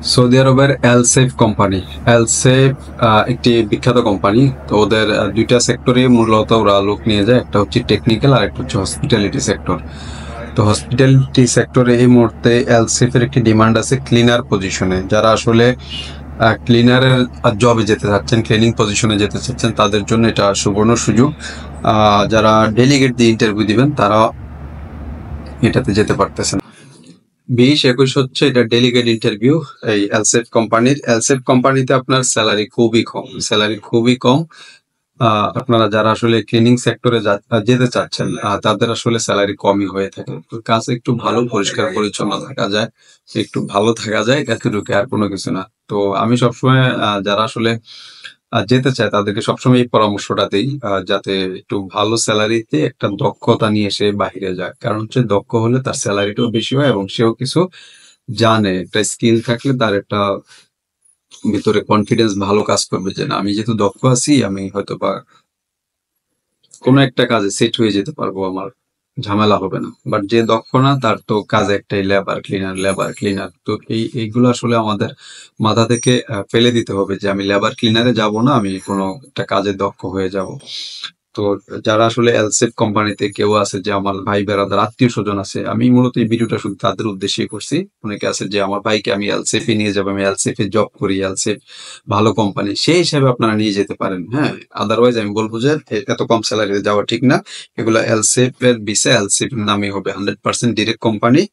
Saudi আরবের এলসেফ company. এলসেফ একটি বিখ্যাত কোম্পানি। তো ওদের দুইটা সেক্টরে মূলত ওরা লোক নিয়ে যায়, একটা হচ্ছে টেকনিক্যাল আর একটা হচ্ছে হসপিটালিটি সেক্টর। তো হসপিটালিটি সেক্টরে এই মুহূর্তে এলসেফের একটি ডিমান্ড আছে ক্লিনার পজিশনে। যারা আসলে ক্লিনারের জবে যেতে চাচ্ছেন, ক্লিনিং পজিশনে যেতে চাচ্ছেন, তাদের জন্য এটা সুবর্ণ সুযোগ। যারা ডেলিগেট দিয়ে ইন্টারভিউ দিবেন তারা এটাতে যেতে পারতেছেন। 20-21 হচ্ছে এটা ডেলিগেট ইন্টারভিউ। এই এলসেফ কোম্পানিতে আপনার স্যালারি খুবই কম। আপনারা যারা আসলে ক্লিনিং সেক্টরে যেতে চাচ্ছেন, তাদের আসলে স্যালারি কমই হয়ে থাকে। তো কাজ একটু ভালো, পরিষ্কার পরিচ্ছন্ন থাকা যায়, একটু ভালো থাকা যায়, এতটুকু, আর কোনো কিছু না। তো আমি সবসময় যারা আসলে যেতে চায় তাদেরকে সবসময় এই পরামর্শটা দিই, যাতে একটু ভালো স্যালারিতে একটা দক্ষতা নিয়ে সে বাহিরে যায়। কারণ হচ্ছে দক্ষ হলে তার স্যালারিটাও বেশি হয় এবং সেও কিছু জানে। একটা স্কিল থাকলে তার একটা ভিতরে কনফিডেন্স ভালো কাজ করবে যে না, আমি যেহেতু দক্ষ আছি, আমি হয়তো বা কোনো একটা কাজে সেট হয়ে যেতে পারবো, আমার ঝামেলা হবে না। বাট যে দক্ষ না, তার তো কাজ একটাই, লেবার ক্লিনার। তো এইগুলো আসলে আমাদের মাথা থেকে ফেলে দিতে হবে যে আমি লেবার ক্লিনারে যাব না, আমি কোনো একটা কাজে দক্ষ হয়ে যাব। তো যারা আসলে এলসেফ কোম্পানিতে কেউ আছে, যে আমার ভাই বেড়াদার আত্মীয় স্বজন আছে, আমি মূলত এই ভিডিওটা শুধু তাদের উদ্দেশ্যেই করছি। অনেকে আছে যে আমার ভাইকে আমি এলসেফে নিয়ে যাবো, আমি এলসেফে জব করি, এলসেফ ভালো কোম্পানি, সেই হিসাবে আপনারা নিয়ে যেতে পারেন। হ্যাঁ, আদারওয়াইজ আমি বলবো যে এত কম স্যালারিতে যাওয়া ঠিক না। এগুলো এলসেফ এর বিষয়, এলসেফ নামে হবে 100% ডিরেক্ট কোম্পানি।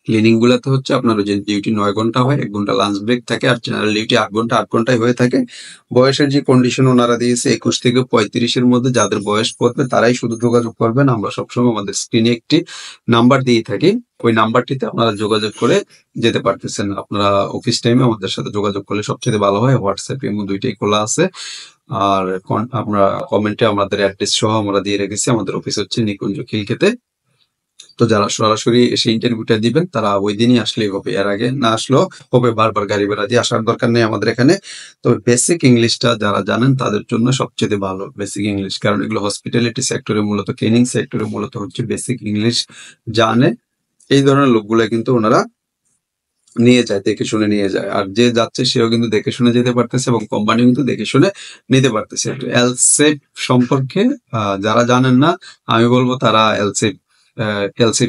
ক্লিনিং গুলাতে হচ্ছে আপনার ওই যে ডিউটি 9 ঘন্টা হয়, 1 ঘন্টা লাঞ্চ ব্রেক থাকে, আর জেনারেল ডিউটি 8 ঘন্টা, 8 ঘন্টায় হয়ে থাকে। বয়সের যে কন্ডিশন ওনারা দিয়েছে 21 থেকে 35-এর মধ্যে যাদের বয়স পড়বে তারাই শুধু যোগাযোগ করবেন। আমরা সবসময় আমাদের স্ক্রিনে একটি নাম্বার দিয়ে থাকি, ওই নাম্বারটিতে আপনারা যোগাযোগ করে যেতে পারতেছেন। আপনারা অফিস টাইমে আমাদের সাথে যোগাযোগ করলে সবচেয়ে ভালো হয়। হোয়াটসঅ্যাপ ইমো দুইটাই খোলা আছে। আর আমরা কমেন্টে আমাদের অ্যাড্রেস সহ আমরা দিয়ে রেখেছি। আমাদের অফিস হচ্ছে নিকুঞ্জ খিলক্ষেতে। তো যারা সরাসরি এসে ইন্টারভিউটা দিবেন তারা ওই দিনই আসলেই হবে, এর আগে না আসলেও হবে। বারবার গাড়ি ভাড়া দিয়ে আসার দরকার নেই আমাদের এখানে। তবে বেসিক ইংলিশটা যারা জানেন তাদের জন্য সবচেয়ে ভালো বেসিক ইংলিশ, কারণ এগুলো হসপিটালিটি সেক্টরে মূলত, ক্লিনিং সেক্টরে মূলত হচ্ছে বেসিক ইংলিশ জানে। এই ধরনের লোকগুলো কিন্তু ওনারা নিয়ে যায়, দেখে শুনে নিয়ে যায়। আর যে যাচ্ছে সেও কিন্তু দেখে শুনে যেতে পারতেছে এবং কোম্পানি কিন্তু দেখে শুনে নিতে পারতেছে। তো এলসেফ সম্পর্কে যারা জানেন না, আমি বলবো তারা এলসেফ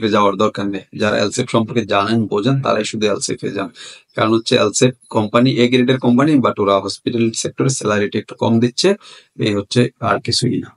এ যাওয়ার দরকার নেই। যারা এলসেফ সম্পর্কে জানেন, বোঝেন, তারাই শুধু এলসেফ এ যান। কারণ হচ্ছে এলসেফ কোম্পানি এ গ্রেডের কোম্পানি, বাট ওরা হসপিটাল সেক্টরে স্যালারিটা একটু কম দিচ্ছে, এই হচ্ছে, আর কিছুই না।